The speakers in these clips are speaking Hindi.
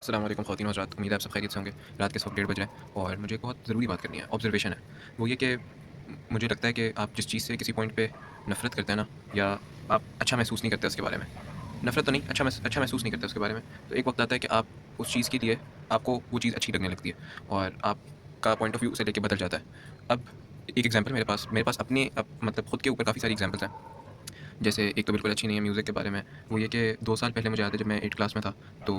अस्सलाम वालेकुम ख़वातीन व हज़रात, उम्मीद है आप सब खैरियत से होंगे। रात के इस वक्त 1:30 बज रहे हैं और मुझे एक बहुत ज़रूरी बात करनी है, ऑब्ज़र्वेशन है। वो ये कि मुझे लगता है कि आप जिस चीज़ से किसी पॉइंट पे नफ़रत करते हैं ना, या आप अच्छा महसूस नहीं करते उसके बारे में, नफ़रत तो नहीं, अच्छा महसूस नहीं करते उसके बारे में, तो एक वक्त आता है कि आप उस चीज़ के लिए आपको वो चीज़ अच्छी लगने लगती है और आपका पॉइंट ऑफ व्यू उसे लेके बदल जाता है। अब एक एग्ज़ाम्पल मेरे पास अपने मतलब खुद के ऊपर काफ़ी सारी एग्ज़ाम्पल्स हैं। जैसे एक तो बिल्कुल अच्छी नहीं है म्यूज़िक के बारे में, वो ये कि 2 साल पहले मुझे याद है जब मैं 8th क्लास में था, तो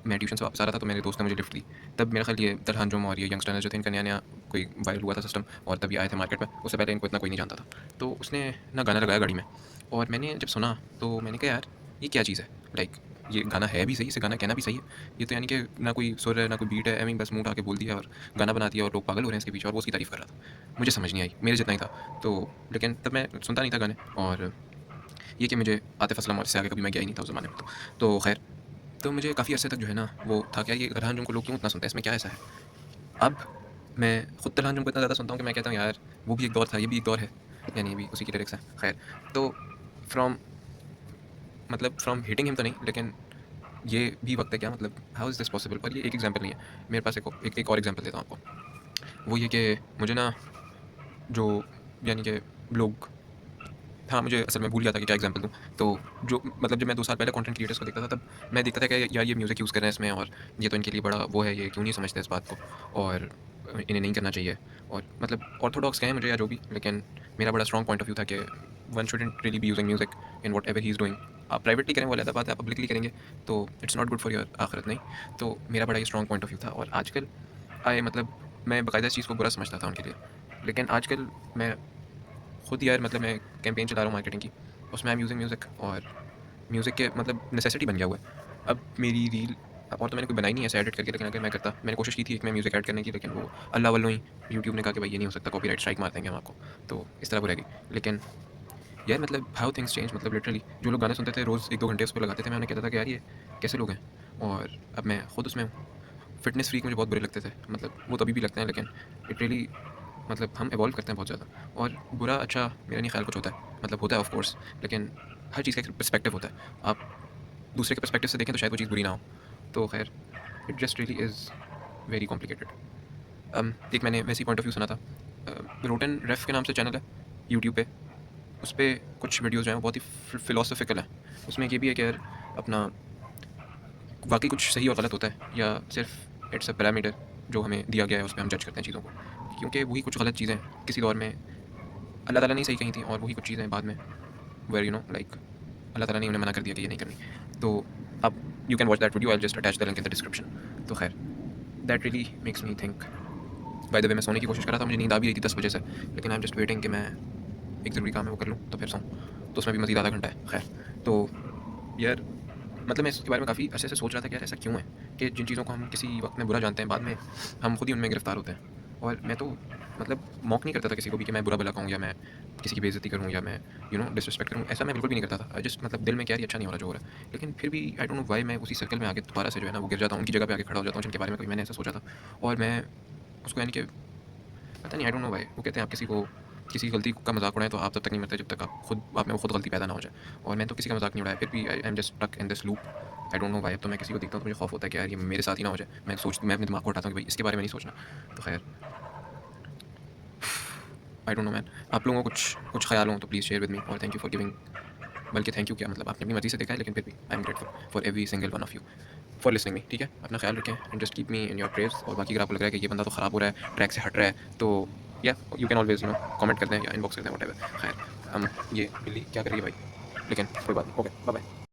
मैं ट्यूशन से वापस आ रहा था तो मेरे दोस्त ने मुझे लिफ्ट दी। तब मेरा ख़्याल ये दरहान जोम और ये यंगस्टर्स जो थे इनका नया-नया कोई वायरल हुआ था सिस्टम और तभी आए थे मार्केट में, उससे पहले इनको इतना कोई नहीं जानता था। तो उसने ना गाना लगाया गाड़ी में और मैंने जब सुना तो मैंने कहा यार ये क्या चीज़ है? लाइक ये गाना है भी सही, इसे गाना कहना भी सही है। ये तो यानी कि ना कोई सुर है, ना कोई बीट है, ऐवें ही बस मुँह उठा के बोल दिया और गाना बना दिया और लोग पागल हो रहे हैं इसके पीछे और वो उसकी तारीफ़ कर रहा था। मुझे समझ नहीं आई, मेरे जितना ही था। तो लेकिन तब मैं सुनता नहीं था गाने और ये कि मुझे आतिफ़ असलम और इससे आगे कभी मैं गया ही नहीं था उस ज़माने में तो ख़ैर, तो मुझे काफ़ी अर्से तक जो है ना वो था क्या ये तलहान जुम को लोग क्यों इतना सुनते हैं, इसमें क्या ऐसा है? अब मैं खुद तलहान जुम को इतना ज़्यादा सुनता हूँ कि मैं कहता हूँ यार वो भी एक दौर था, ये भी एक दौर है, यानी ये भी उसी की लिरिक्स हैं। ख़ैर, तो फ्रॉम फ्रॉम हिटिंग हिम तो नहीं, लेकिन ये भी वक़्त है क्या, मतलब हाउ इज़ दिस पॉसिबल? और ये एक एग्ज़ाम्पल नहीं है, मेरे पास एक और एग्ज़ाम्पल देता हूँ आपको। वो ये कि मुझे ना जो यानी कि लोग हाँ, मुझे असल में भूल गया था कि क्या एग्ज़ाम्पल दूँ। तो जो मतलब जब मैं 2 साल पहले कंटेंट क्रिएटर्स को देखता था, तब मैं देखता था कि यार ये म्यूज़िक यूज़ कर रहे हैं इसमें और ये तो इनके लिए बड़ा वो है, ये क्यों नहीं समझते इस बात को और इन्हें नहीं करना चाहिए। और मतलब ऑर्थोडॉक्स कहें मुझे या जो भी, लेकिन मेरा बड़ा स्ट्रॉन्ग पॉइंट ऑफ व्यू था कि one shouldn't really be using music in whatever he is doing. आप प्राइवेटली करें वो अलग बात है, आप पब्लिकली करेंगे तो it's not good for your आखिरत नहीं। तो मेरा बड़ा ये स्ट्रॉन्ग पॉइंट ऑफ व्यू था और आजकल मैं बाकायदा इस चीज़ को बुरा समझता था उनके लिए। लेकिन आजकल मैं खुद यार मैं कैंपेन चला रहा हूँ मार्केटिंग की, उसमें आई एम यूजिंग म्यूज़िक और म्यूज़िक के नेसेसिटी बन गया हुआ है। अब मेरी रील और तो मैंने कोई बनाई नहीं है ऐसे एडिट करके, लेकिन अगर मैं करता, मैंने कोशिश की थी एक में म्यूज़िक ऐड करने की, लेकिन वो अल्लाह वल्लों ही यूट्यूब ने कहा कि भाई ये नहीं हो सकता, कॉपीराइट स्ट्राइक मार देंगे हम आपको, तो इस तरह वो रह गई। लेकिन यार हाउ थिंग्स चेंज, लिटरली जो लोग गाने सुनते थे रोज़ 1-2 घंटे उस पे लगाते थे, मैं उन्हें कहता था कि यार ये कैसे लोग हैं? और अब मैं खुद उसमें हूँ। फिटनेस फ्रीक मुझे बहुत बुरे लगते थे, वो तो अभी भी लगते हैं, लेकिन इट रियली हम इवॉल्व करते हैं बहुत ज़्यादा और बुरा अच्छा मेरा नहीं ख्याल कुछ होता है, होता है ऑफ कोर्स, लेकिन हर चीज़ का एक पर्सपेक्टिव होता है। आप दूसरे के पर्सपेक्टिव से देखें तो शायद वो चीज़ बुरी ना हो। तो खैर, it just really is very complicated. एक मैंने वैसे ही पॉइंट ऑफ व्यू सुना था, रोटन रेफ के नाम से चैनल है यूट्यूब पे, उस पे कुछ वीडियोज़ जो हैं वो बहुत ही फिलोसॉफिकल हैं। उसमें ये भी है कि यार अपना वाक़ई कुछ सही और गलत होता है या सिर्फ़ इट्स अ पैरामीटर जो हमें दिया गया है, उस पे हम जज करते हैं चीज़ों को। क्योंकि वही कुछ गलत चीज़ें किसी दौर में अल्लाह ताला ने ही सही कही थी और वही कुछ चीज़ें बाद में वेयर अल्लाह ताला ने उन्हें मना कर दिया कि ये नहीं करनी। तो अब you can watch that video, I will just attach the link in the description. तो खैर, that really makes me think. By the way, मैं सोने की कोशिश कर रहा था, मुझे नींद आ भी रही थी 10 बजे से, लेकिन आई एम जस्ट वेटिंग कि मैं एक ज़रूरी काम है वो कर लूँ तो फिर सोऊँ। तो उसमें भी मज़ीद आधा घंटा है। खैर, तो यार मैं इसके बारे में काफ़ी अच्छे से सोच रहा था कि यार ऐसा क्यों है कि जिन चीज़ों को हम किसी वक़्त में बुरा जानते हैं, बाद में हम खुद ही उनमें गिरफ़्तार होते हैं। और मैं तो मौक नहीं करता था किसी को भी कि मैं बुरा-भला कहूँ या मैं किसी की बेइज़्ज़ती करूँ या मैं डिसरिस्पेक्ट करूँ, ऐसा मैं बिल्कुल भी नहीं करता था। आई जस्ट दिल में क्या है ये अच्छा नहीं हो रहा जो हो रहा है। लेकिन फिर भी आई डोंट नो व्हाई मैं उसी सर्कल में आके दोबारा से जो है ना वो गिर जाता हूँ, उनकी जगह पे आके खड़ा हो जाता हूँ जिनके बारे में कभी मैंने ऐसा सोचा था। और मैं उसको यानी कि पता नहीं, आई डोंट नो व्हाई, वो कहते हैं आप किसी गलती का मज़ाक उड़ाएँ तो आप तब तक नहीं मरते जब तक आप में वो खुद गलती पैदा ना हो जाए। और मैंने तो किसी का मज़ाक नहीं उड़ाया, फिर भी I am just stuck in this loop. I don't know why. अब तो मैं किसी को देखता हूँ तो मुझे खौफ होता है कि यार ये मेरे साथ ही ना हो जाए। मैं अपने दिमाग को हटाता हूँ कि भाई इसके बारे में नहीं सोचना। तो खैर, आई डोंट नो मैन, आप लोगों को कुछ कुछ ख़्याल हो तो प्लीज़ शेयर विद मी और थैंक यू फॉर गिविंग, बल्कि थैंक यू क्या, आपने अपनी मर्ज़ी से देखा है, लेकिन फिर भी I am grateful for every single one of you for listening me. ठीक है? अपना ख़्याल रखें and just keep me in your prayers. और बाकी अगर आपको लग रहा है कि ये बंदा तो ख़राब हो रहा है, ट्रैक से हट रहा है, तो या यू कैन ऑलवेज़ कमेंट कर दें या इनबॉक्स कर दें, व्हाटएवर। खैर, ये बिल्ली क्या कर रही है भाई? लेकिन कोई बात नहीं। Okay, bye bye.